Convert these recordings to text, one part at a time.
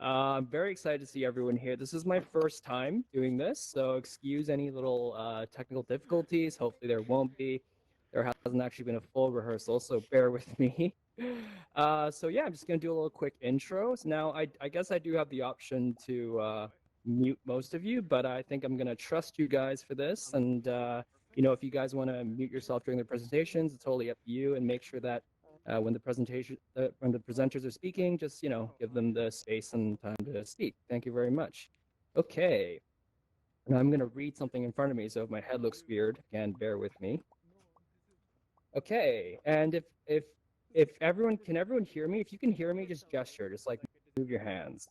I'm very excited to see everyone here. This is my first time doing this, so excuse any little technical difficulties. Hopefully there won't be. There hasn't actually been a full rehearsal, so bear with me. So yeah, I'm just gonna do a little quick intro. So now I guess I do have the option to mute most of you, but I think I'm gonna trust you guys for this. And if you guys want to mute yourself during the presentations, it's totally up to you. And make sure that when when the presenters are speaking, just give them the space and time to speak. Thank you very much. Okay, now I'm gonna read something in front of me, so if my head looks weird, again, bear with me. Okay, and if everyone hear me? If you can hear me, just gesture, just like move your hands.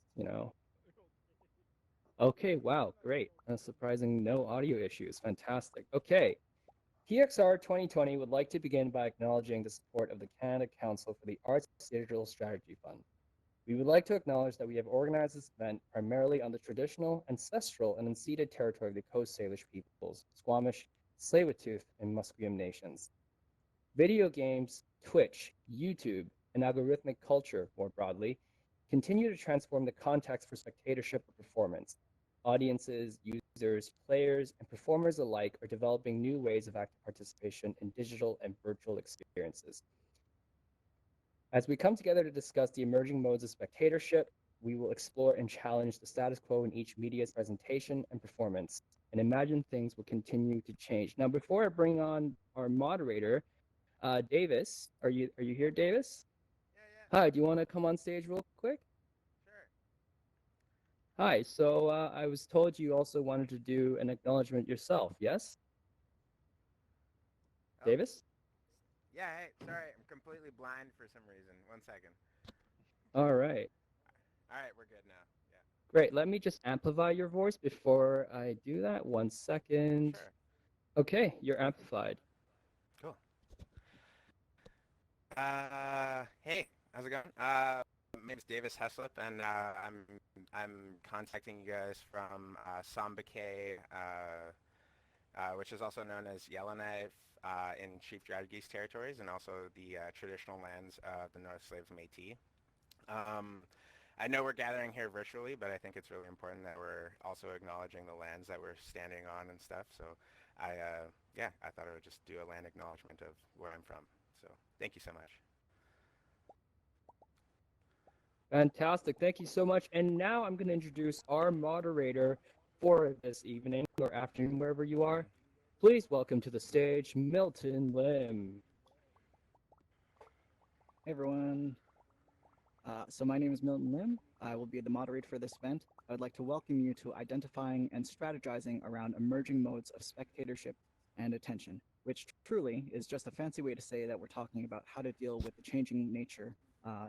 Okay, wow, great. Surprising, no audio issues. Fantastic. Okay. PXR 2020 would like to begin by acknowledging the support of the Canada Council for the Arts Digital Strategy Fund. We would like to acknowledge that we have organized this event primarily on the traditional, ancestral, and unceded territory of the Coast Salish peoples, Squamish, Tsleil-Waututh, and Musqueam nations. Video games, Twitch, YouTube, and algorithmic culture, more broadly, continue to transform the context for spectatorship or performance. Audiences, users, players, and performers alike are developing new ways of active participation in digital and virtual experiences. As we come together to discuss the emerging modes of spectatorship, we will explore and challenge the status quo in each media's presentation and performance, and imagine things will continue to change. Now, before I bring on our moderator, Davis, are you here, Davis? Yeah, Hi, do you want to come on stage real quick? sure. Hi, so I was told you also wanted to do an acknowledgement yourself, yes? Oh, Davis? yeah, hey, sorry, I'm completely blind for some reason. 1 second. All right, All right, we're good now. Yeah, great. Let me just amplify your voice before I do that. 1 second. sure. Okay, you're amplified. Cool. Hey, how's it going? My name is Davis Heslop, and I'm contacting you guys from Sambake, which is also known as Yellowknife in Chief Drago's territories, and also the traditional lands of the North Slaves Métis. Um, I know we're gathering here virtually, but I think it's really important that we're also acknowledging the lands that we're standing on and stuff. So I thought I would just do a land acknowledgement of where I'm from. So thank you so much. Fantastic. Thank you so much. And now I'm going to introduce our moderator for this evening or afternoon, wherever you are. Please welcome to the stage, Milton Lim. Hey everyone. So my name is Milton Lim. I will be the moderator for this event. I would like to welcome you to identifying and strategizing around emerging modes of spectatorship and attention, which truly is just a fancy way to say that we're talking about how to deal with the changing nature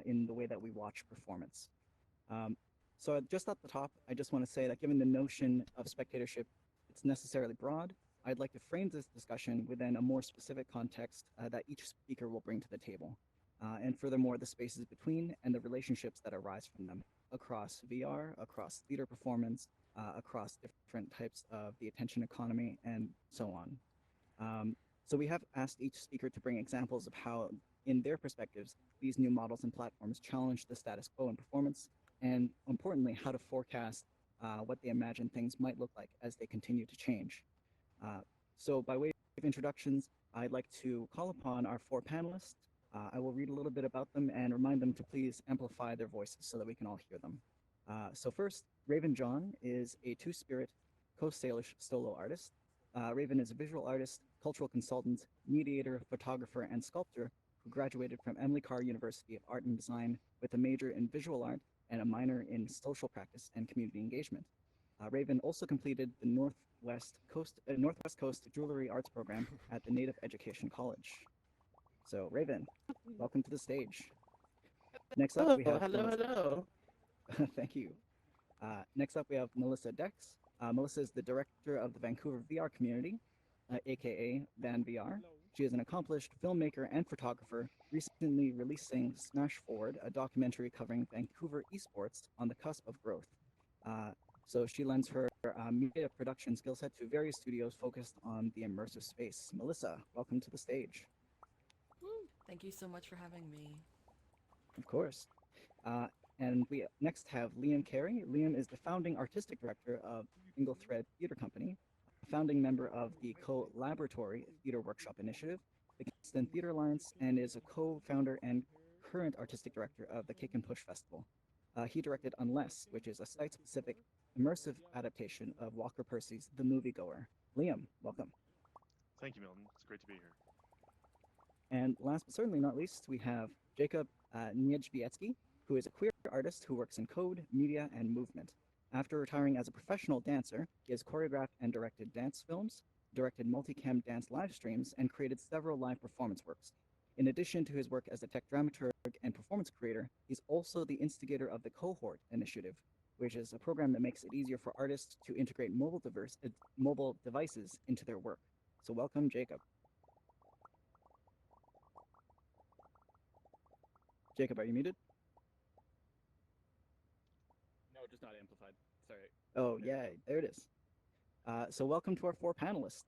in the way that we watch performance. So just at the top, I just want to say that given the notion of spectatorship, it's necessarily broad. I'd like to frame this discussion within a more specific context that each speaker will bring to the table. And furthermore, the spaces between and the relationships that arise from them across VR, across theater performance, across different types of the attention economy, and so on. So we have asked each speaker to bring examples of how, in their perspectives, these new models and platforms challenge the status quo in performance, and importantly, how to forecast what they imagine things might look like as they continue to change. So by way of introductions, I'd like to call upon our four panelists. I will read a little bit about them and remind them to please amplify their voices so that we can all hear them. So first, Raven John is a two-spirit Coast Salish solo artist. Raven is a visual artist, cultural consultant, mediator, photographer, and sculptor who graduated from Emily Carr University of Art and Design with a major in visual art and a minor in social practice and community engagement. Raven also completed the Northwest Coast Jewelry Arts Program at the Native Education College. So, Raven, welcome to the stage. Next up, we have Hello. Thank you. Next up, we have Melissa Dex. Melissa is the director of the Vancouver VR Community, aka Van VR. She is an accomplished filmmaker and photographer, recently releasing Smash Forward, a documentary covering Vancouver esports on the cusp of growth. So she lends her media production skill set to various studios focused on the immersive space. Melissa, welcome to the stage. Thank you so much for having me. Of course. And we next have Liam Karry. Liam is the founding artistic director of Single Thread Theater Company, a founding member of the Co-Laboratory Theater Workshop Initiative, the Kingston Theater Alliance, and is a co-founder and current artistic director of the Kick and Push Festival. He directed Unless, which is a site-specific immersive adaptation of Walker Percy's The Moviegoer. Liam, welcome. Thank you, Milton. It's great to be here. And last but certainly not least, we have Jacob Niedzwiecki, who is a queer artist who works in code, media, and movement. After retiring as a professional dancer, he has choreographed and directed dance films, directed multicam dance live streams, and created several live performance works. In addition to his work as a tech dramaturg and performance creator, he's also the instigator of the Cohort Initiative, which is a program that makes it easier for artists to integrate mobile devices into their work. So welcome, Jacob. Jacob, are you muted? No, just not amplified. Sorry. Oh, yeah, there it is. So welcome to our 4 panelists.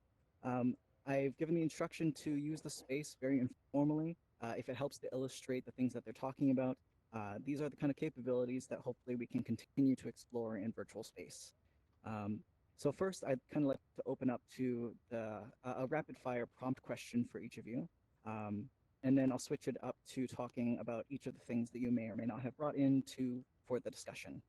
I've given the instruction to use the space very informally. If it helps to illustrate the things that they're talking about, these are the kind of capabilities that hopefully we can continue to explore in virtual space. So first, I'd kind of like to open up to a rapid fire prompt question for each of you. And then I'll switch it up to talking about each of the things that you may or may not have brought in for the discussion.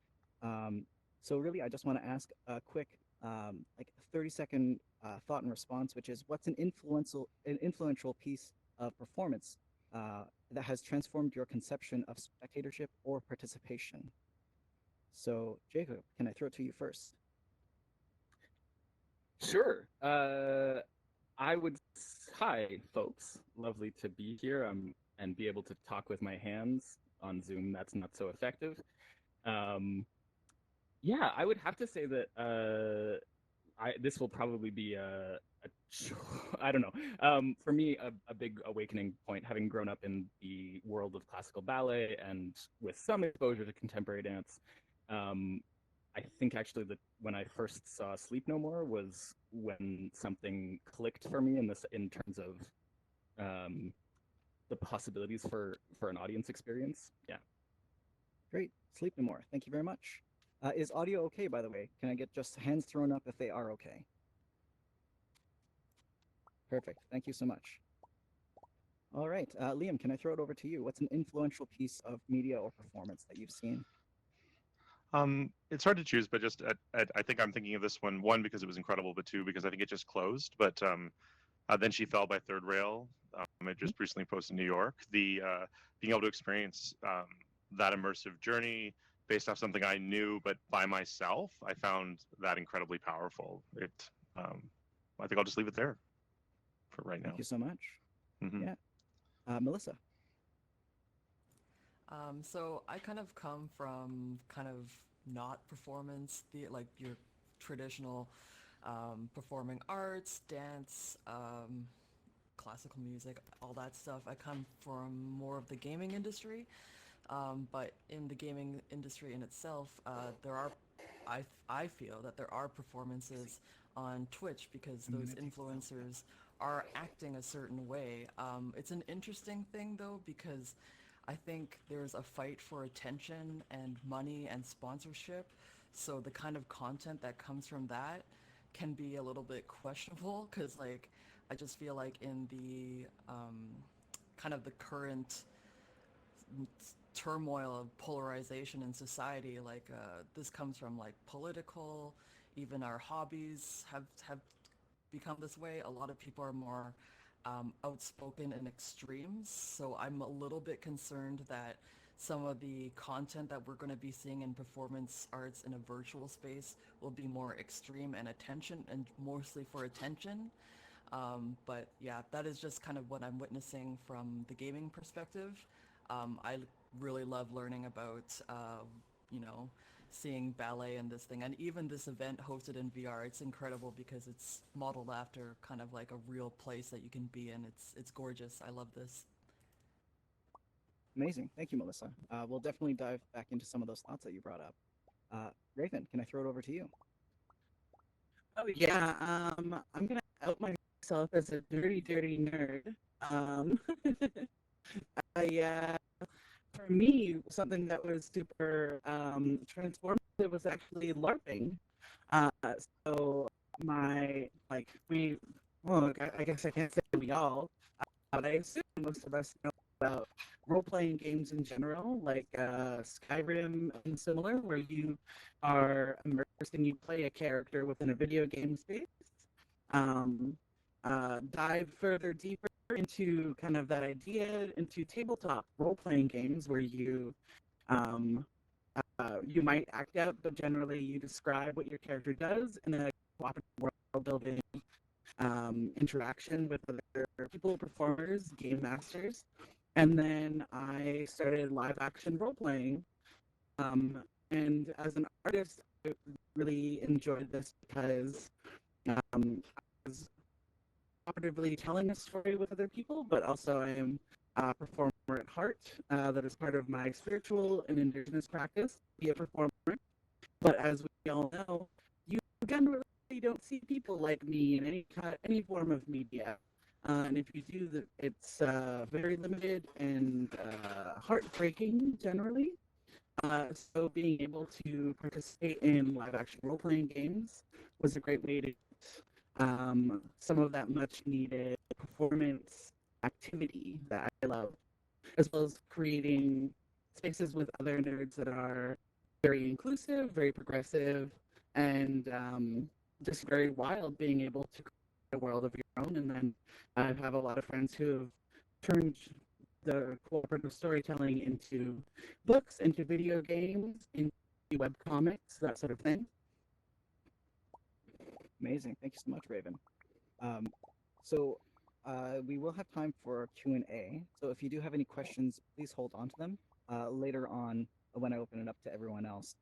So really, I just want to ask a quick, like 30-second thought and response, which is, what's an influential piece of performance that has transformed your conception of spectatorship or participation? So Jacob, can I throw it to you first? Sure. Hi, folks. Lovely to be here and be able to talk with my hands on Zoom. That's not so effective. Yeah, I would have to say that this will probably be I don't know. For me, a big awakening point, having grown up in the world of classical ballet and with some exposure to contemporary dance. I think actually that when I first saw Sleep No More was when something clicked for me in terms of the possibilities for an audience experience. Yeah. Great. Sleep No More. Thank you very much. Is audio okay, by the way? Can I get just hands thrown up if they are okay? Perfect. Thank you so much. All right. Liam, can I throw it over to you? What's an influential piece of media or performance that you've seen? It's hard to choose, but just I think I'm thinking of this one because it was incredible, but 2 because I think it just closed. But Then She Fell by Third Rail. It just recently posted in New York. The being able to experience that immersive journey based off something I knew, but by myself, I found that incredibly powerful. I think I'll just leave it there for right now. Thank you so much. Mm-hmm. Yeah. Melissa. So I kind of come from kind of not performance, like your traditional performing arts, dance, classical music, all that stuff. I come from more of the gaming industry, but in the gaming industry in itself, I feel that there are performances on Twitch because those influencers are acting a certain way. It's an interesting thing though, because I think there's a fight for attention and money and sponsorship. So the kind of content that comes from that can be a little bit questionable, because like I just feel like in the kind of the current turmoil of polarization in society, like this comes from like political, even our hobbies have become this way. A lot of people are more outspoken and extremes, so I'm a little bit concerned that some of the content that we're going to be seeing in performance arts in a virtual space will be more extreme and mostly for attention. But yeah, that is just kind of what I'm witnessing from the gaming perspective. I really love learning about, seeing ballet and this thing, and even this event hosted in VR. It's incredible because it's modeled after kind of like a real place that you can be in. It's gorgeous. I love this. Amazing. Thank you, Melissa. We'll definitely dive back into some of those thoughts that you brought up. Raven, can I throw it over to you? Oh yeah, I'm gonna out myself as a dirty, dirty nerd. I for me, something that was super transformative was actually LARPing. Uh, so my like we, well, I guess I can't say we all, but I assume most of us know about role-playing games in general, like Skyrim and similar, where you are immersed and you play a character within a video game space. Um, dive further deeper into kind of that idea into tabletop role-playing games where um, you might act out, but generally you describe what your character does in a cooperative world-building interaction with other people, performers, game masters. And then I started live action role playing. And as an artist, I really enjoyed this because I was cooperatively telling a story with other people, but also I am a performer at heart. That is part of my spiritual and indigenous practice, be a performer. But as we all know, you generally don't see people like me in any form of media. And if you do, it's very limited and heartbreaking generally. So being able to participate in live action role playing games was a great way to some of that much needed performance activity that I love, as well as creating spaces with other nerds that are very inclusive, very progressive, and just very wild, being able to create a world of your own. And then I have a lot of friends who have turned the cooperative storytelling into books, into video games, into web comics, that sort of thing. Amazing. Thank you so much, Raven. So we will have time for Q&A. So if you do have any questions, please hold on to them. Later on, when I open it up to everyone else,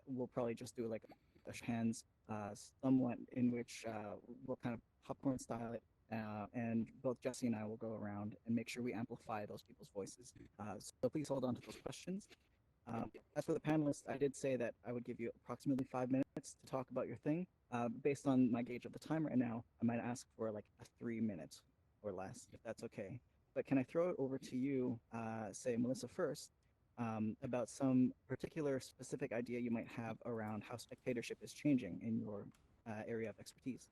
we'll probably just do like a hands somewhat in which we'll kind of popcorn style it. And both Jesse and I will go around and make sure we amplify those people's voices. So please hold on to those questions. As for the panelists, I did say that I would give you approximately 5 minutes to talk about your thing. Based on my gauge of the time right now, I might ask for like a 3 minute or less, if that's okay. But can I throw it over to you, say Melissa first, about some particular specific idea you might have around how spectatorship is changing in your area of expertise?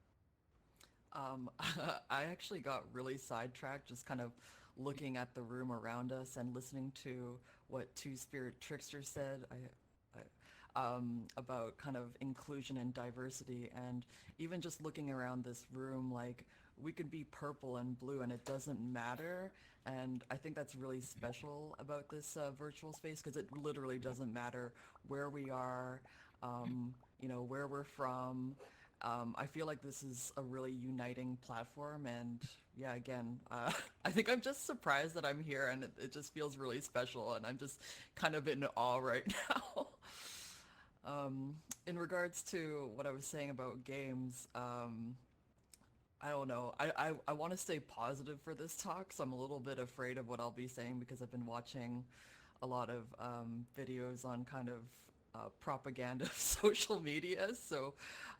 I actually got really sidetracked just kind of looking at the room around us and listening to what Two Spirit Trickster said about kind of inclusion and diversity, and even just looking around this room, like we could be purple and blue and it doesn't matter. And I think that's really special about this virtual space, because it literally doesn't matter where we are, where we're from. I feel like this is a really uniting platform, and yeah, again, I think I'm just surprised that I'm here, and it just feels really special, and I'm just kind of in awe right now. In regards to what I was saying about games, I don't know. I want to stay positive for this talk, so I'm a little bit afraid of what I'll be saying, because I've been watching a lot of videos on kind of propaganda of social media. So,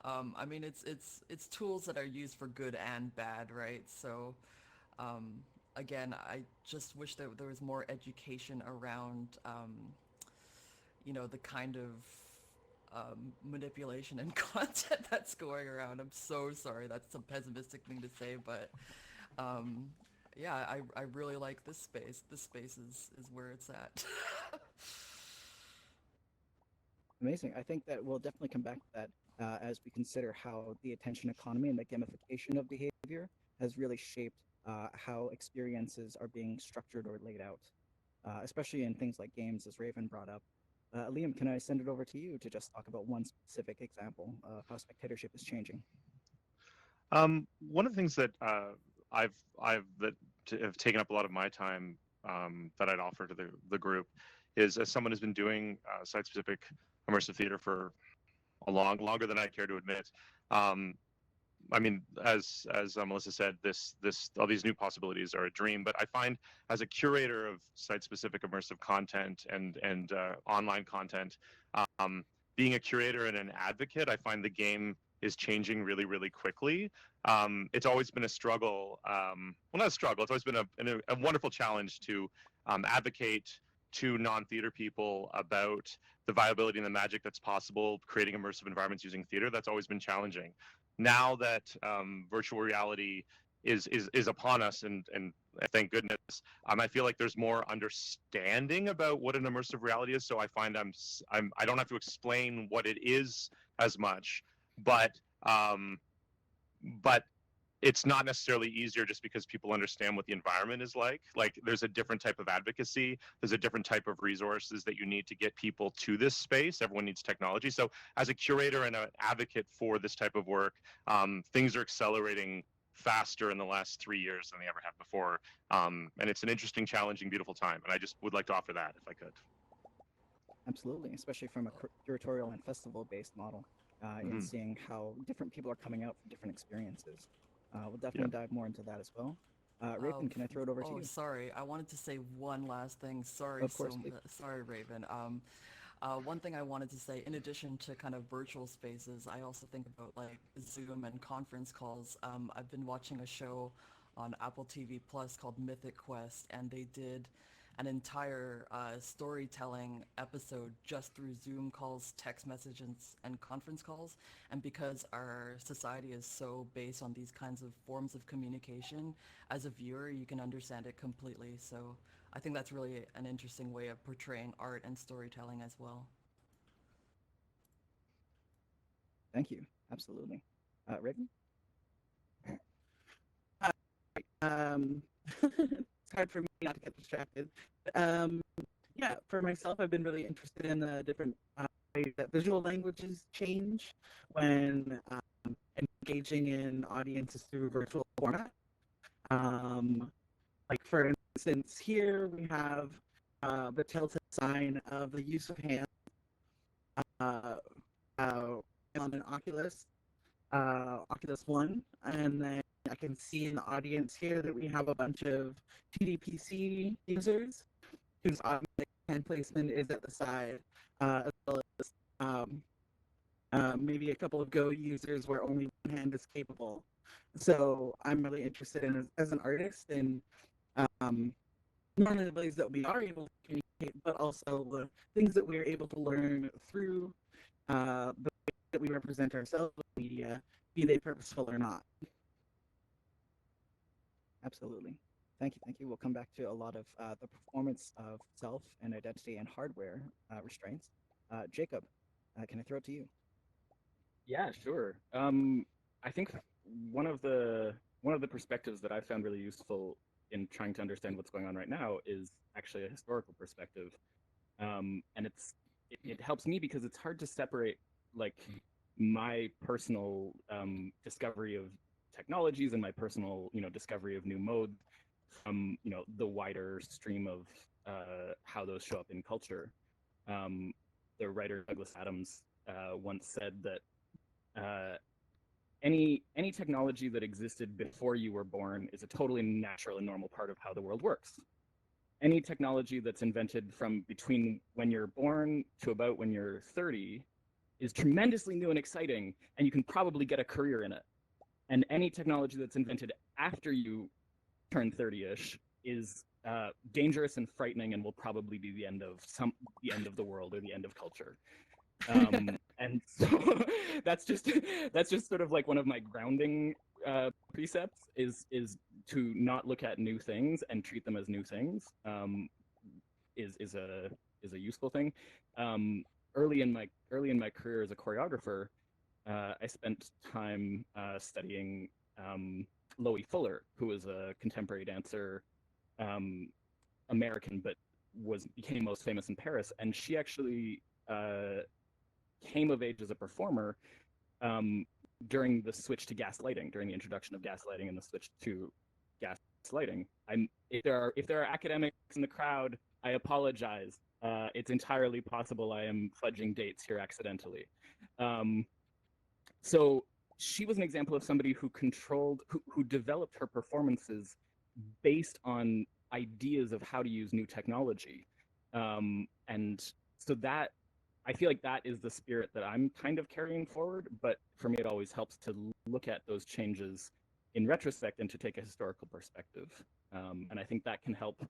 I mean, it's tools that are used for good and bad, right? So, again, I just wish that there was more education around, the kind of manipulation and content that's going around. I'm so sorry. That's a pessimistic thing to say, but yeah, I really like this space. This space is where it's at. Amazing. I think that we'll definitely come back to that as we consider how the attention economy and the gamification of behavior has really shaped how experiences are being structured or laid out, especially in things like games, as Raven brought up. Liam, can I send it over to you to just talk about one specific example of how spectatorship is changing? One of the things that I've have taken up a lot of my time that I'd offer to the group is, as someone who's been doing site-specific immersive theater for longer than I care to admit. I mean, as Melissa said, all these new possibilities are a dream. But I find, as a curator of site-specific immersive content and online content, being a curator and an advocate, I find the game is changing really, really quickly. It's always been a struggle. Well, not a struggle. It's always been a wonderful challenge to advocate to non-theater people about the viability and the magic that's possible creating immersive environments using theater, that's always been challenging. Now that virtual reality is upon us, and thank goodness, I feel like there's more understanding about what an immersive reality is. So I find I don't have to explain what it is as much, but it's not necessarily easier just because people understand what the environment is like. Like there's a different type of advocacy, there's a different type of resources that you need to get people to this space. Everyone needs technology. So as a curator and an advocate for this type of work, things are accelerating faster in the last 3 years than they ever have before. And it's an interesting, challenging, beautiful time. And I just would like to offer that if I could. Absolutely, especially from a curatorial and festival-based model, in seeing how different people are coming out for different experiences. We'll definitely dive more into that as well. Raven, can I throw it over to you? Oh, sorry. I wanted to say one last thing. Sorry, Of course, please. sorry, Raven. One thing I wanted to say, in addition to kind of virtual spaces, I also think about like Zoom and conference calls. I've been watching a show on Apple TV Plus called Mythic Quest, and they did an entire storytelling episode just through Zoom calls, text messages, and conference calls. And because our society is so based on these kinds of forms of communication, as a viewer, you can understand it completely. So I think that's really an interesting way of portraying art and storytelling as well. Thank you. Absolutely. Raven? It's hard for me not to get distracted. Yeah, for myself, I've been really interested in the different ways that visual languages change when engaging in audiences through virtual format. Like for instance, here we have the telltale sign of the use of hands on an Oculus One, and then I can see in the audience here that we have a bunch of TDPC users whose automatic hand placement is at the side, as well as maybe a couple of Go users where only one hand is capable. So I'm really interested in, as an artist, in not only the ways that we are able to communicate, but also the things that we're able to learn through the way that we represent ourselves with media, be they purposeful or not. Absolutely. Thank you. Thank you. We'll come back to a lot of the performance of self and identity and hardware restraints. Jacob, can I throw it to you? Yeah, sure. I think one of the perspectives that I found really useful in trying to understand what's going on right now is actually a historical perspective, and it helps me because it's hard to separate like my personal discovery of technologies and my personal discovery of new modes from the wider stream of how those show up in culture. The writer Douglas Adams once said that any technology that existed before you were born is a totally natural and normal part of how the world works. Any technology that's invented from between when you're born to about when you're 30 is tremendously new and exciting, and you can probably get a career in it. And any technology that's invented after you turn 30-ish is dangerous and frightening, and will probably be the end of the world or the end of culture. And so that's just sort of like one of my grounding precepts is to not look at new things and treat them as new things. Is a useful thing. Early in my career as a choreographer, I spent time studying Loie Fuller, who was a contemporary dancer, American, but became most famous in Paris. And she actually came of age as a performer during the switch to gaslighting, during the introduction of gaslighting and the switch to gaslighting. If there are academics in the crowd, I apologize. It's entirely possible I am fudging dates here accidentally. So she was an example of somebody who developed her performances based on ideas of how to use new technology. And so that, I feel like that is the spirit that I'm kind of carrying forward, but for me it always helps to look at those changes in retrospect and to take a historical perspective. And I think that can help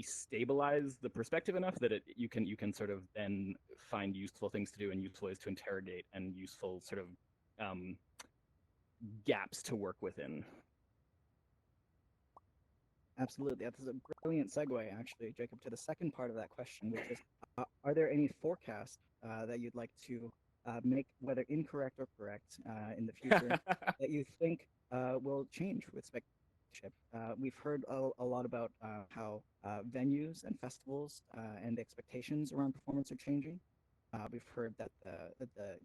destabilize the perspective enough that you can sort of then find useful things to do and useful ways to interrogate and useful sort of gaps to work within. Absolutely. That's a brilliant segue, actually, Jacob, to the second part of that question, which is, are there any forecasts that you'd like to make, whether incorrect or correct, in the future, that you think will change with Spectatorship? We've heard a lot about how venues and festivals and expectations around performance are changing. We've heard that the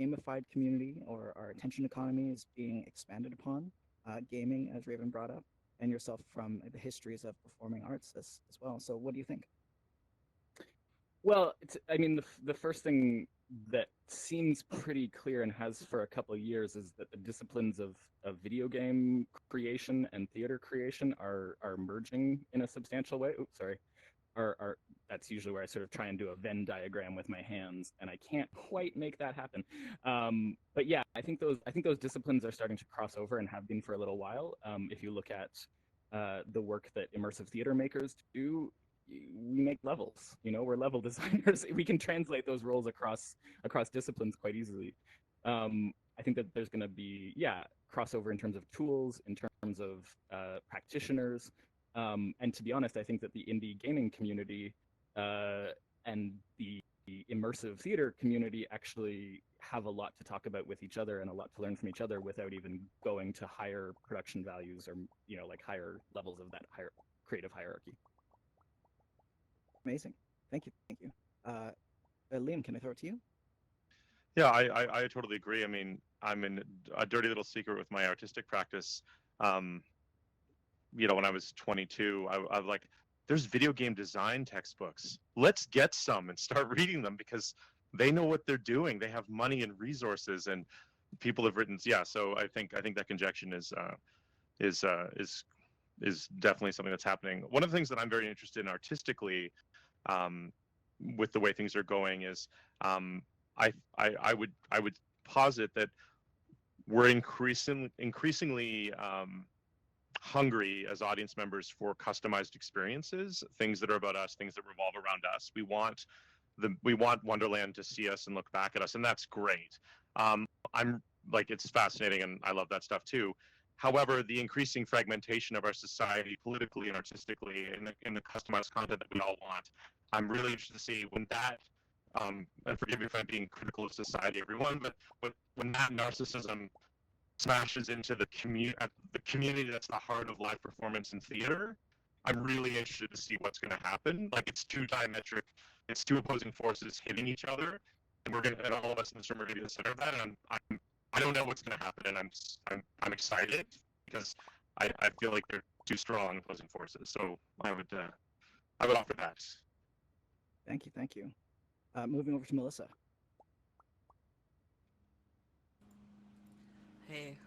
gamified community or our attention economy is being expanded upon, gaming, as Raven brought up, and yourself from the histories of performing arts as well. So what do you think? Well, I mean, the first thing that seems pretty clear and has for a couple of years is that the disciplines of video game creation and theater creation are merging in a substantial way. Oops, sorry. That's usually where I sort of try and do a Venn diagram with my hands, and I can't quite make that happen. But yeah, I think those disciplines are starting to cross over and have been for a little while. If you look at the work that immersive theater makers do, we make levels. You know, we're level designers. We can translate those roles across disciplines quite easily. I think that there's going to be crossover in terms of tools, in terms of practitioners. And to be honest, I think that the indie gaming community and the immersive theater community actually have a lot to talk about with each other and a lot to learn from each other without even going to higher production values or, you know, like higher levels of that higher creative hierarchy. Amazing. Thank you. Liam, can I throw it to you? Yeah, I totally agree. I mean, I'm in a dirty little secret with my artistic practice. You know, when I was 22, I was like, there's video game design textbooks. Let's get some and start reading them because they know what they're doing. They have money and resources, and people have written. Yeah, so I think that conjunction is definitely something that's happening. One of the things that I'm very interested in artistically, with the way things are going, is I would posit that we're increasingly hungry as audience members for customized experiences, things that are about us, things that revolve around us. We want Wonderland to see us and look back at us, and that's great. I'm like, it's fascinating, and I love that stuff too. However, the increasing fragmentation of our society, politically and artistically, in the customized content that we all want, I'm really interested to see when that, and forgive me if I'm being critical of society, everyone, but when that narcissism smashes into the community that's the heart of live performance and theater, I'm really interested to see what's going to happen. Like, it's two opposing forces hitting each other, and all of us in this room are going to be the center of that. And I don't know what's going to happen, and I'm excited because I feel like they're two strong opposing forces. So I would offer that. Thank you. Moving over to Melissa. Hey,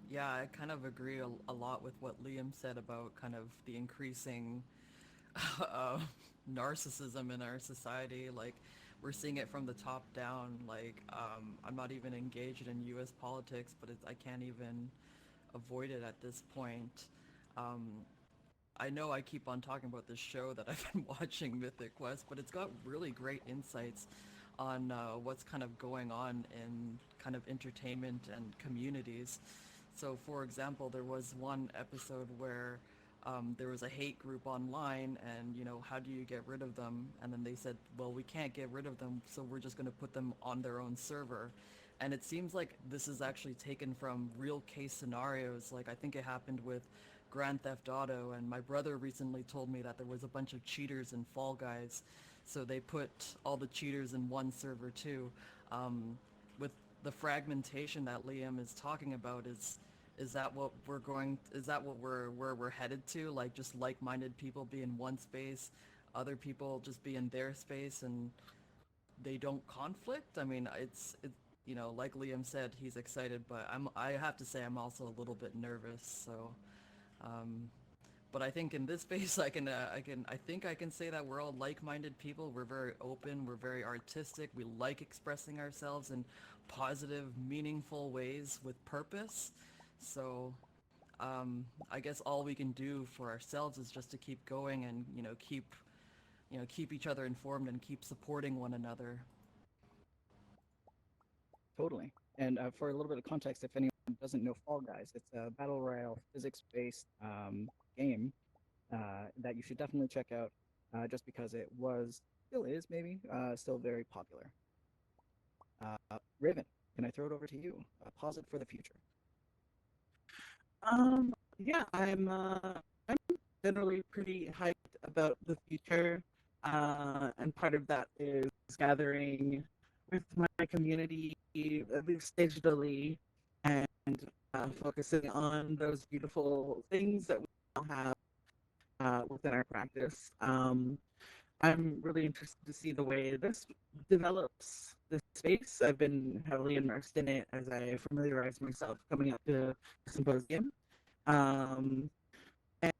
yeah, I kind of agree a lot with what Liam said about kind of the increasing narcissism in our society. Like, we're seeing it from the top down. Like, I'm not even engaged in U.S. politics, but I can't even avoid it at this point. I know I keep on talking about this show that I've been watching, Mythic Quest, but it's got really great insights on what's kind of going on in kind of entertainment and communities. So, for example, there was one episode where there was a hate group online, and, you know, how do you get rid of them? And then they said, well, we can't get rid of them, so we're just going to put them on their own server. And it seems like this is actually taken from real case scenarios. Like, I think it happened with Grand Theft Auto, and my brother recently told me that there was a bunch of cheaters in Fall Guys, so they put all the cheaters in one server too. With the fragmentation that Liam is talking about, is that what we're headed to? Like, just like-minded people be in one space, other people just be in their space, and they don't conflict? I mean, it's you know, like Liam said, he's excited, but I have to say I'm also a little bit nervous. So, but I think in this space, I think I can say that we're all like-minded people. We're very open. We're very artistic. We like expressing ourselves in positive, meaningful ways with purpose. So, I guess all we can do for ourselves is just to keep going and keep each other informed and keep supporting one another. Totally. And for a little bit of context, if anyone doesn't know Fall Guys, it's a battle royale physics-based game that you should definitely check out, just because it still is maybe, still very popular. Raven, can I throw it over to you? Pause it for the future. Yeah, I'm generally pretty hyped about the future, and part of that is gathering with my community, at least digitally, and focusing on those beautiful things that we all have within our practice. I'm really interested to see the way this develops this space. I've been heavily immersed in it as I familiarize myself coming up to the symposium. Um,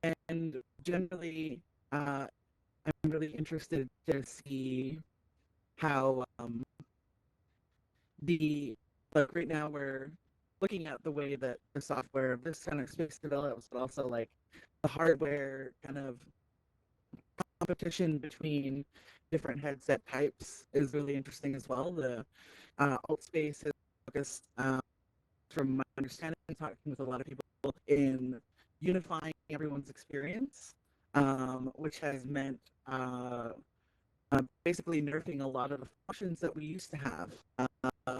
and generally, I'm really interested to see how the like right now we're looking at the way that the software of this kind of space develops, but also like the hardware kind of competition between different headset types is really interesting as well. The alt space is focused, from my understanding, talking with a lot of people, in unifying everyone's experience, which has meant basically nerfing a lot of the functions that we used to have.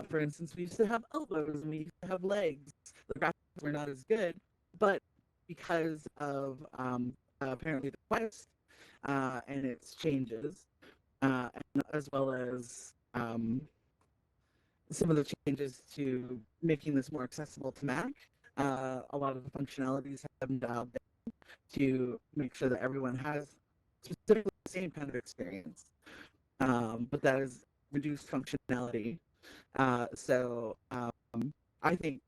For instance, we used to have elbows and we used to have legs. The graphics were not as good, but because of apparently the Quest and its changes, and as well as some of the changes to making this more accessible to Mac, a lot of the functionalities have been dialed down to make sure that everyone has specifically the same kind of experience, but that is reduced functionality. So I think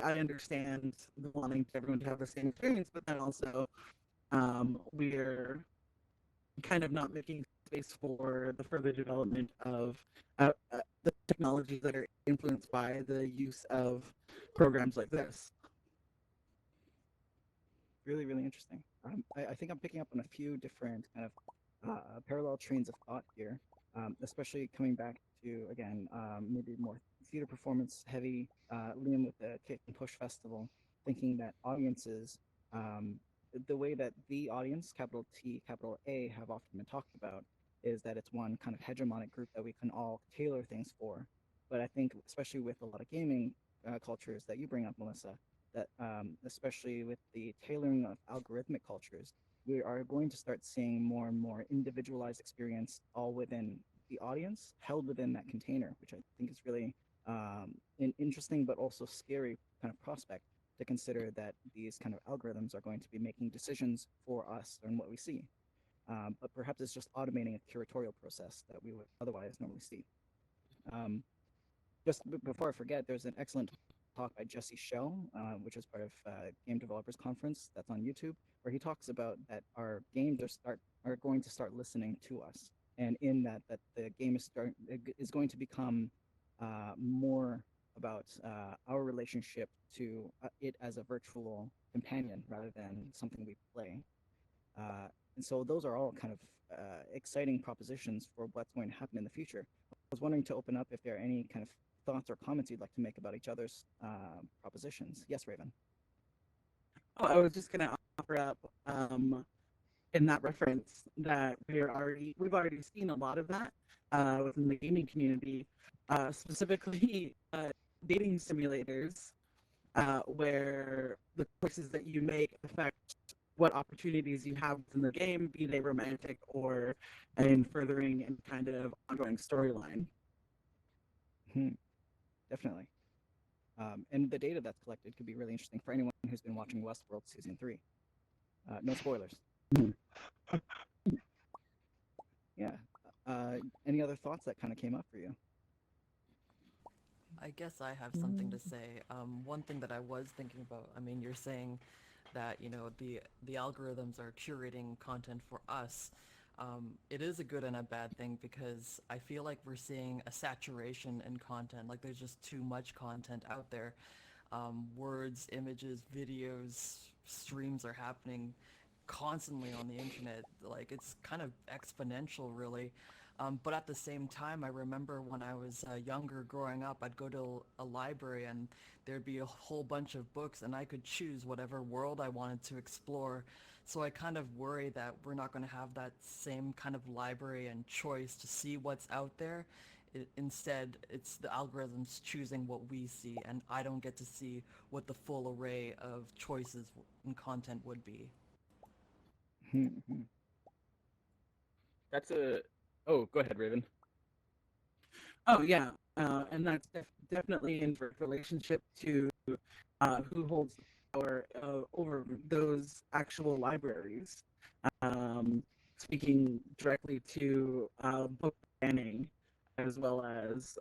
I understand the wanting everyone to have the same experience, but then also we're kind of not making space for the further development of the technologies that are influenced by the use of programs like this. Really, really interesting. I think I'm picking up on a few different kind of parallel trains of thought here, especially coming back to, again, maybe more theater performance heavy, Liam with the Kick and Push Festival, thinking that audiences, the way that the audience, capital T, capital A, have often been talked about is that it's one kind of hegemonic group that we can all tailor things for. But I think, especially with a lot of gaming cultures that you bring up, Melissa, that especially with the tailoring of algorithmic cultures, we are going to start seeing more and more individualized experience all within the audience, held within that container, which I think is really an interesting but also scary kind of prospect to consider, that these kind of algorithms are going to be making decisions for us on what we see. But perhaps it's just automating a curatorial process that we would otherwise normally see. Just before I forget, there's an excellent talk by Jesse Cheung, which is part of Game Developers Conference that's on YouTube, where he talks about that our games are going to start listening to us, and in that the game is going to become more about our relationship to it as a virtual companion rather than something we play. And so those are all kind of exciting propositions for what's going to happen in the future. I was wondering to open up if there are any kind of thoughts or comments you'd like to make about each other's propositions. Yes, Raven. Oh, I was just going to offer up in that reference that we've already seen a lot of that within the gaming community, specifically dating simulators, where the choices that you make affect what opportunities you have in the game, be they romantic or in furthering and kind of ongoing storyline. Definitely. And the data that's collected could be really interesting for anyone who's been watching Westworld Season 3. No spoilers. Yeah. Any other thoughts that kind of came up for you? I guess I have something to say. One thing that I was thinking about, I mean, you're saying that, the algorithms are curating content for us. It is a good and a bad thing, because I feel like we're seeing a saturation in content. Like, there's just too much content out there. Words, images, videos, streams are happening constantly on the internet. Like it's kind of exponential, really. But at the same time, I remember when I was younger, growing up, I'd go to a library and there'd be a whole bunch of books, and I could choose whatever world I wanted to explore. So I kind of worry that we're not going to have that same kind of library and choice to see what's out there. Instead, it's the algorithms choosing what we see, and I don't get to see what the full array of choices and content would be. That's a. Oh, go ahead, Raven. Oh yeah, and that's definitely in direct relationship to who holds the power over those actual libraries. Speaking directly to book banning, as well as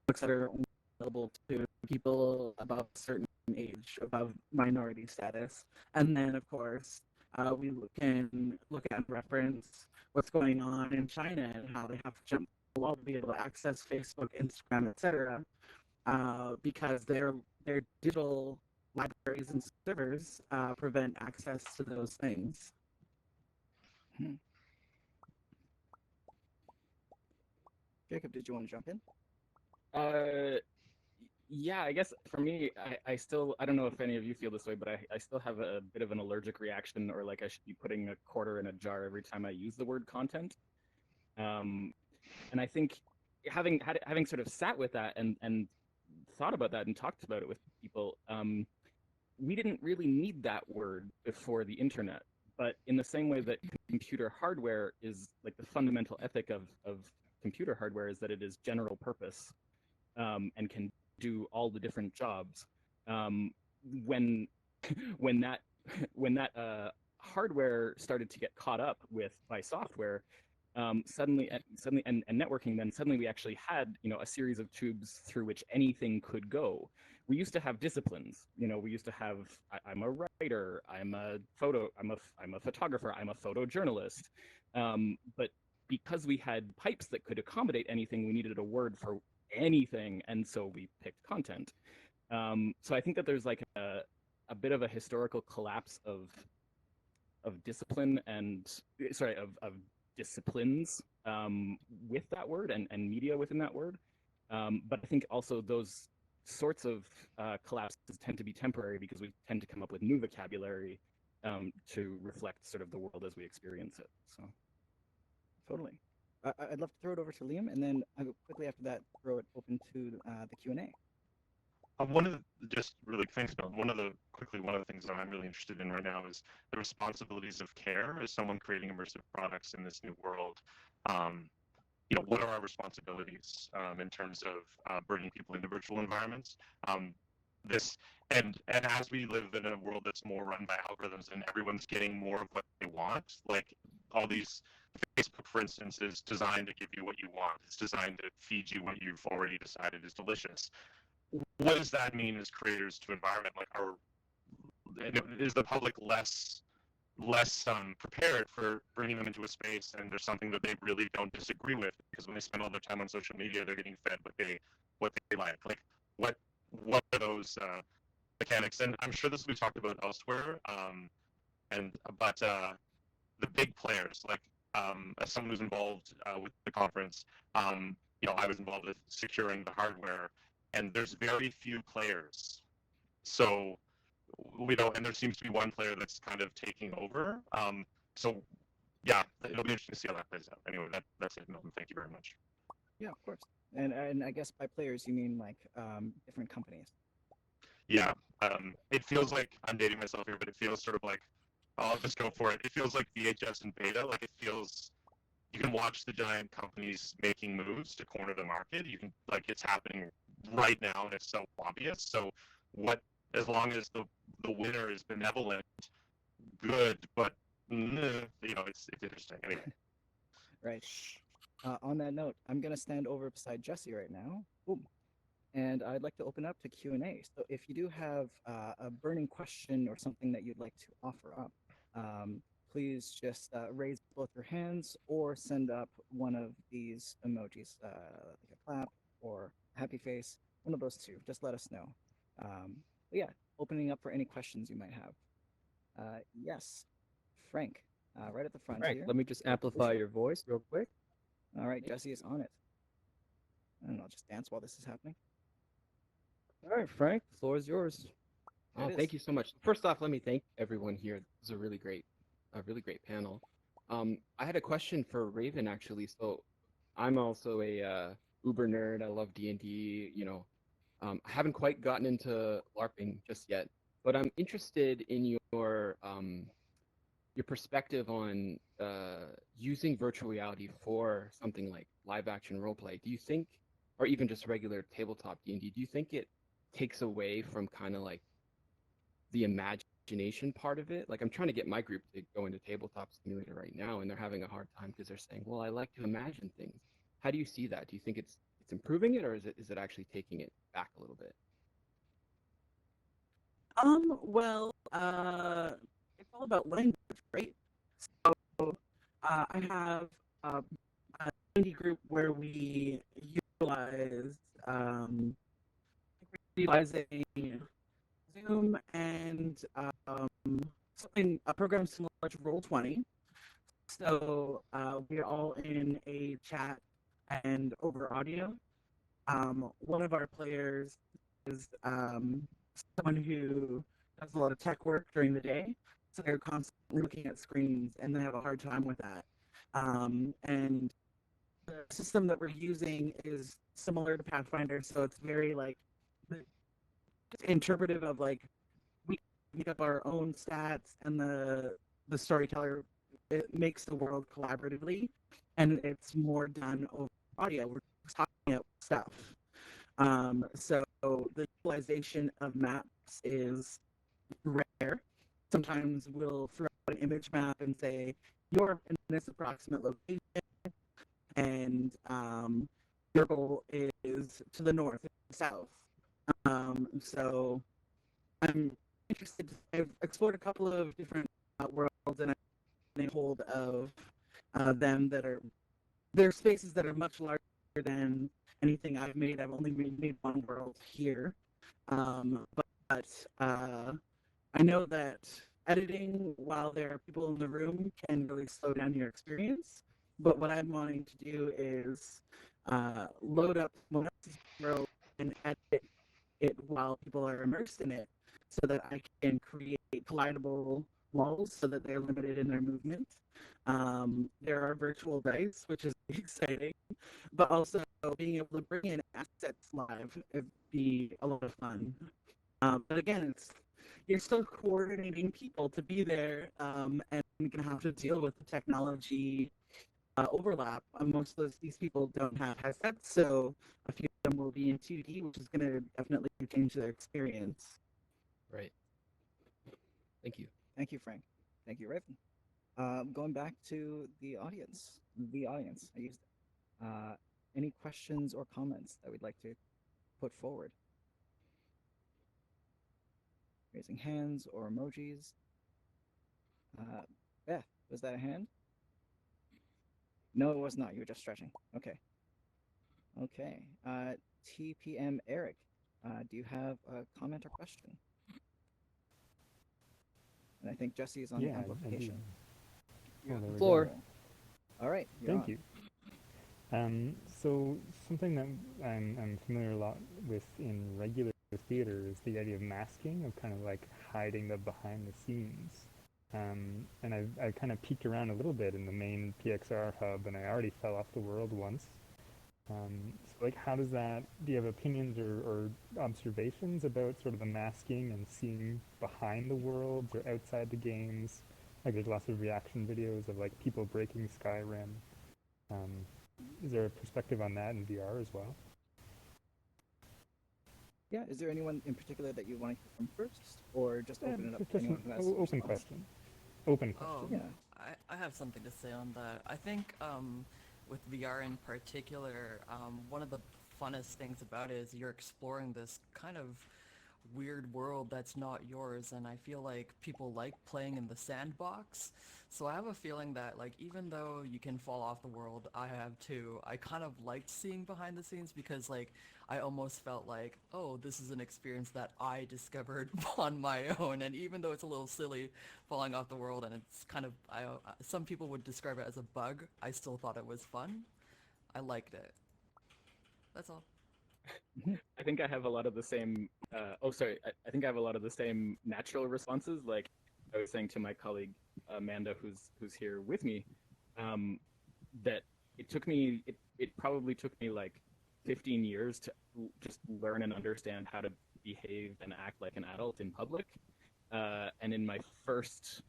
books that are only available to people above a certain age, above minority status, and then of course we can look at and reference what's going on in China and how they have to jump the wall to be able to access Facebook, Instagram, etc. Because their digital libraries and servers prevent access to those things. Jacob, did you want to jump in? Yeah, I guess for me, I still, I don't know if any of you feel this way, but I still have a bit of an allergic reaction, or like I should be putting a quarter in a jar every time I use the word content. And I think having sort of sat with that and thought about that and talked about it with people, we didn't really need that word before the internet. But in the same way that computer hardware is like the fundamental ethic of computer hardware is that it is general purpose, and can do all the different jobs. When when that when that hardware started to get caught up with by software, suddenly and networking, then suddenly we actually had, you know, a series of tubes through which anything could go. We used to have disciplines. You know, we used to have I'm a writer, I'm a photographer, I'm a photojournalist. But because we had pipes that could accommodate anything, we needed a word for anything, and so we picked content. So I think that there's like a bit of a historical collapse of discipline and of disciplines, with that word, and media within that word. But I think also those sorts of collapses tend to be temporary because we tend to come up with new vocabulary to reflect sort of the world as we experience it. So Totally. I'd love to throw it over to Liam, and then quickly after that, throw it open to the Q&A. One of the, just really thanks, Bill. One of the things that I'm really interested in right now is the responsibilities of care as someone creating immersive products in this new world. You know, what are our responsibilities in terms of bringing people into virtual environments? This and as we live in a world that's more run by algorithms and everyone's getting more of what they want, like all these Facebook, for instance, is designed to give you what you want. It's designed to feed you what you've already decided is delicious. What does that mean as creators to environment? Like, is the public less prepared for bringing them into a space and there's something that they really don't disagree with, because when they spend all their time on social media, they're getting fed what they like. Like, what are those mechanics? And I'm sure this will be talked about elsewhere. But the big players, like as someone who's involved with the conference, you know, I was involved with securing the hardware, and there's very few players. So we don't, and there seems to be one player that's kind of taking over. So yeah, it'll be interesting to see how that plays out. Anyway, that's it, Milton. Thank you very much. Yeah, of course. And I guess by players you mean like different companies. Yeah, it feels like I'm dating myself here, but it feels sort of like, I'll just go for it. It feels like VHS and beta. Like, it feels, you can watch the giant companies making moves to corner the market. You can, like, it's happening right now, and it's so obvious. So what, as long as the winner is benevolent, good, but you know, it's interesting. Anyway. Right. On that note, I'm gonna stand over beside Jesse right now. Boom. And I'd like to open up to Q&A. So if you do have a burning question or something that you'd like to offer up, please just raise both your hands or send up one of these emojis, like a clap or a happy face, one of those two. Just let us know. But yeah, opening up for any questions you might have. Yes, Frank, right at the front Frank, here. let me just amplify your voice real quick. All right, Jesse is on it. And I'll just dance while this is happening. All right, Frank, the floor is yours. There Oh, it thank is. you so much. First off, let me thank everyone here. This is a really great panel. I had a question for Raven actually. So I'm also a Uber nerd. I love D&D. I haven't quite gotten into LARPing just yet, but I'm interested in your perspective on using virtual reality for something like live action roleplay. Do you think, or even just regular tabletop D&D, do you think it takes away from kind of like the imagination part of it? Like I'm trying to get my group to go into tabletop simulator right now, and they're having a hard time because they're saying, "Well, I like to imagine things." How do you see that? Do you think it's improving it, or is it actually taking it back a little bit? Well, it's all about language, right? So, I have a indie group where we utilize um, utilizing Zoom and something a program similar to Roll20. So we're all in a chat and over audio. One of our players is someone who does a lot of tech work during the day, so they're constantly looking at screens and they have a hard time with that. And the system that we're using is similar to Pathfinder, so it's very like interpretive of like we make up our own stats, and the storyteller it makes the world collaboratively, and it's more done over audio. We're just talking about stuff. So the utilization of maps is rare. Sometimes we'll throw out an image map and say you're in this approximate location, and your goal is to the north and south. So I'm interested. I've explored a couple of different worlds, and I'm getting hold of them that are there are spaces that are much larger than anything I've made. I've only made one world here, but I know that editing while there are people in the room can really slow down your experience. But what I'm wanting to do is load up one world and edit it while people are immersed in it, so that I can create collidable walls so that they're limited in their movement. There are virtual dice, which is exciting, but also being able to bring in assets live would be a lot of fun. But again, you're still coordinating people to be there, and you're gonna have to deal with the technology overlap. Most of these people don't have headsets, so a few of them will be in 2D, which is going to definitely change their experience. Right. Thank you. Thank you, Frank. Thank you, Raven. Going back to the audience. I used it. Any questions or comments that we'd like to put forward? Raising hands or emojis. Beth, was that a hand? No, it was not. You were just stretching. Okay. Okay. TPM Eric, do you have a comment or question? And I think Jesse is on the amplification. Oh, there we Floor. go. All right. Thank you. So something that I'm familiar a lot with in regular theater is the idea of masking, of kind of like hiding the behind the scenes. And I've kind of peeked around a little bit in the main PXR hub, and I already fell off the world once. So like, how does that, do you have opinions or observations about sort of the masking and seeing behind the worlds or outside the games? Like there's lots of reaction videos of like people breaking Skyrim. Is there a perspective on that in VR as well? Yeah, is there anyone in particular that you want to hear from first, or just open it up to Just anyone who has open response? question. Open question. Yeah. I have something to say on that. I think with VR in particular, one of the funnest things about it is you're exploring this kind of weird world that's not yours, and I feel like people like playing in the sandbox. So I have a feeling that, like, even though you can fall off the world, I have too, I kind of liked seeing behind the scenes because, like, I almost felt like, oh, this is an experience that I discovered on my own. And even though it's a little silly falling off the world and it's kind of, some people would describe it as a bug, I still thought it was fun. I liked it. That's all. I think I have a lot of the same. I think I have a lot of the same natural responses. Like I was saying to my colleague Amanda, who's here with me, that it probably took me like 15 years to just learn and understand how to behave and act like an adult in public. And in my first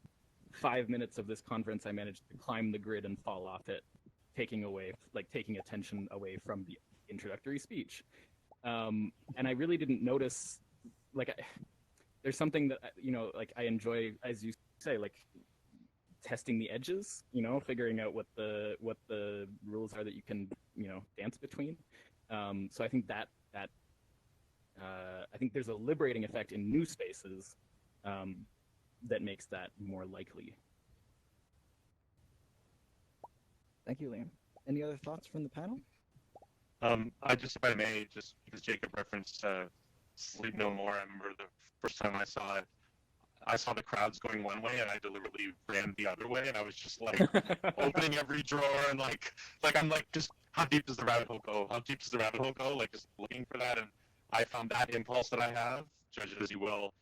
5 minutes of this conference, I managed to climb the grid and fall off it, taking attention away from the introductory speech. And I really didn't notice, there's something that, like I enjoy, as you say, like testing the edges, figuring out what the rules are that you can, dance between. So I think I think there's a liberating effect in new spaces that makes that more likely. Thank you, Liam. Any other thoughts from the panel? I just, if I may, just because Jacob referenced Sleep No More, I remember the first time I saw the crowds going one way and I deliberately ran the other way, and I was just like opening every drawer and like I'm like, just how deep does the rabbit hole go? How deep does the rabbit hole go? Like just looking for that, and I found that impulse that I have, judge it as you will.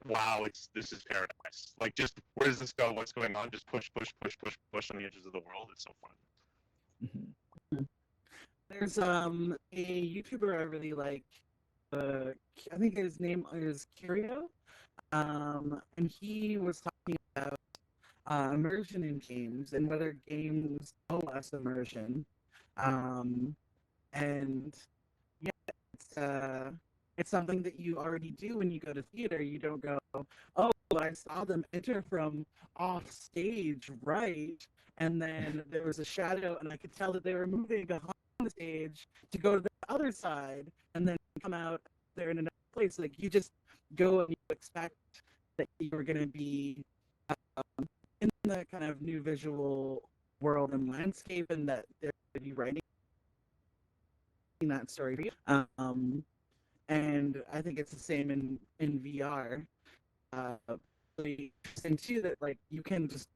Wow, this is paradise. Like just where does this go? What's going on? Just push on the edges of the world. It's so fun. Mm-hmm. There's a YouTuber I really like. I think his name is Karry, and he was talking about immersion in games and whether games less immersion. And yeah, it's something that you already do when you go to theater. You don't go, oh, I saw them enter from off stage, right? And then there was a shadow, and I could tell that they were moving behind the stage to go to the other side, and then come out there in another place. Like you just go and you expect that you're going to be in the kind of new visual world and landscape, and that they're going to be writing that story for you. And I think it's the same in VR. Really interesting too that like you can just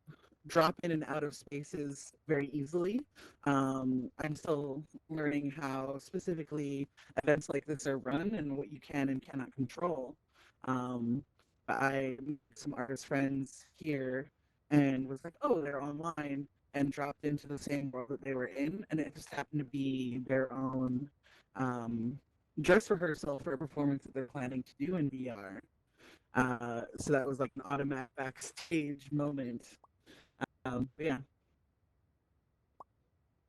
drop in and out of spaces very easily. I'm still learning how specifically events like this are run and what you can and cannot control. I met some artist friends here and was like, oh, they're online, and dropped into the same world that they were in, and it just happened to be their own dress rehearsal for a performance that they're planning to do in VR. So that was like an automatic backstage moment. But yeah.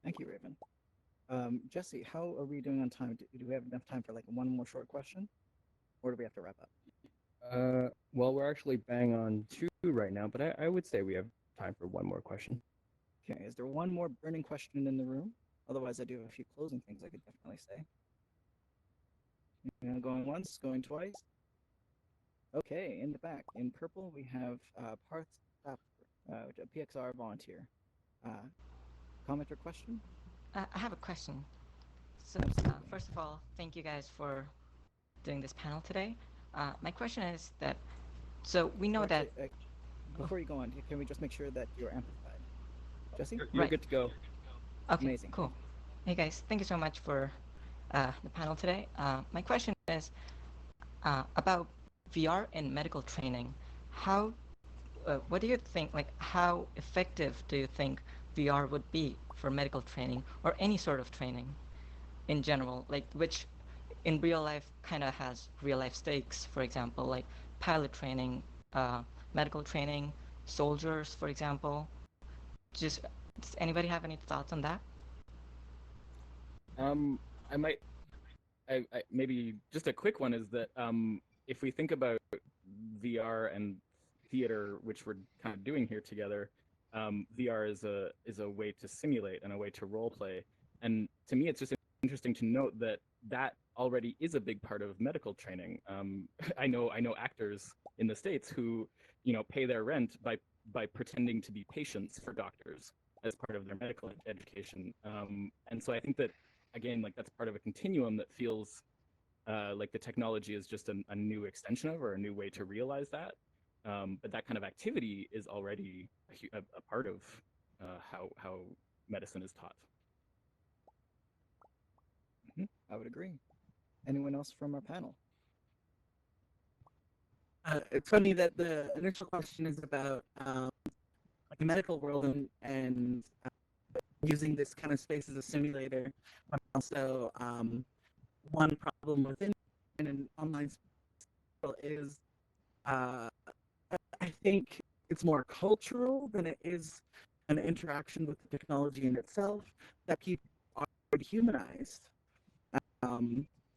Thank you, Raven. Jesse, how are we doing on time? Do we have enough time for like one more short question? Or do we have to wrap up? Well, we're actually bang on 2 right now, but I would say we have time for one more question. Okay, is there one more burning question in the room? Otherwise, I do have a few closing things I could definitely say. Going once, going twice. Okay, in the back, in purple, we have Parth Stapper, a PXR volunteer. Comment or question? I have a question. So, first of all, thank you guys for doing this panel today. My question is that, so we know Actually, that... before you go on, can we just make sure that you're amplified? Jesse? You're good to go. Okay, Amazing. cool. Hey guys, thank you so much for the panel today. My question is about VR in medical training. What do you think, like how effective do you think VR would be for medical training or any sort of training in general, like which in real life kind of has real life stakes, for example, like pilot training, medical training, soldiers, for example. Does anybody have any thoughts on that? I maybe just a quick one is that if we think about VR and theater, which we're kind of doing here together, VR is a way to simulate and a way to role play. And to me, it's just interesting to note that that already is a big part of medical training. I know actors in the States who, pay their rent by pretending to be patients for doctors as part of their medical education. And so I think that, again, like that's part of a continuum that feels like the technology is just a new extension of, or a new way to realize that. But that kind of activity is already a part of how medicine is taught. I would agree. Anyone else from our panel? It's funny that the initial question is about like the medical world and using this kind of space as a simulator, but also one problem within an online space is I think it's more cultural than it is an interaction with the technology in itself that people are humanized.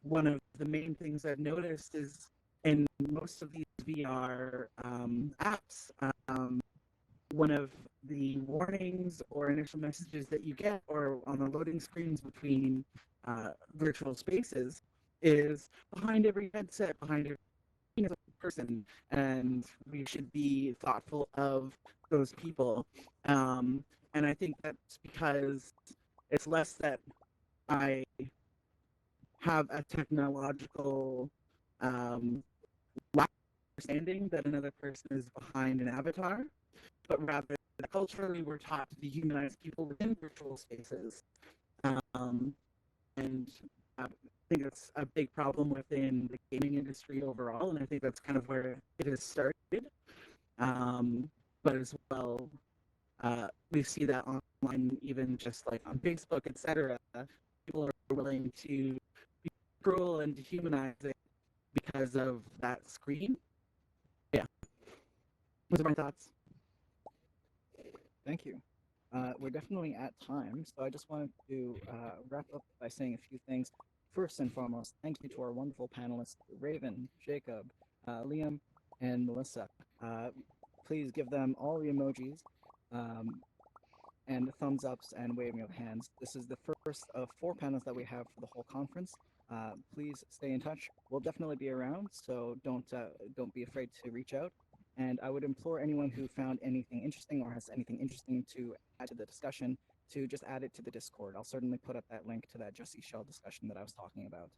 One of the main things I've noticed is in most of these VR apps, one of the warnings or initial messages that you get, or on the loading screens between virtual spaces, is behind every headset, behind every person, and we should be thoughtful of those people. And I think that's because it's less that I have a technological lack of understanding that another person is behind an avatar, but rather that culturally we're taught to dehumanize people within virtual spaces. And I think it's a big problem within the gaming industry overall, and I think that's kind of where it has started. But as well, we see that online, even just like on Facebook, etc. People are willing to be cruel and dehumanize it because of that screen. Yeah. Those are my thoughts. Thank you. We're definitely at time, so I just wanted to wrap up by saying a few things. First and foremost, thank you to our wonderful panelists, Raven, Jacob, Liam, and Melissa. Please give them all the emojis and thumbs ups and waving of hands. This is the first of 4 panels that we have for the whole conference. Please stay in touch. We'll definitely be around, so don't be afraid to reach out. And I would implore anyone who found anything interesting or has anything interesting to add to the discussion to just add it to the Discord. I'll certainly put up that link to that Jussie Shell discussion that I was talking about.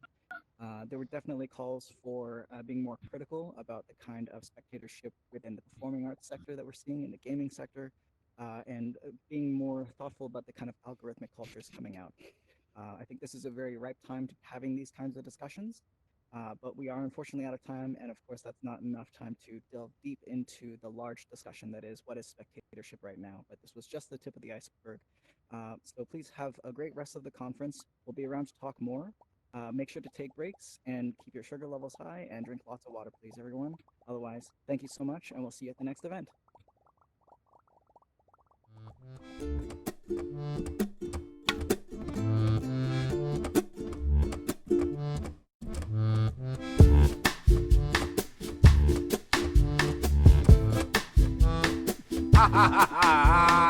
There were definitely calls for being more critical about the kind of spectatorship within the performing arts sector that we're seeing in the gaming sector, and being more thoughtful about the kind of algorithmic cultures coming out. I think this is a very ripe time to be having these kinds of discussions. But we are unfortunately out of time, and of course that's not enough time to delve deep into the large discussion that is what is spectatorship right now. But this was just the tip of the iceberg. So please have a great rest of the conference. We'll be around to talk more. Make sure to take breaks and keep your sugar levels high and drink lots of water, please, everyone. Otherwise, thank you so much, and we'll see you at the next event. Ha ha ha ha!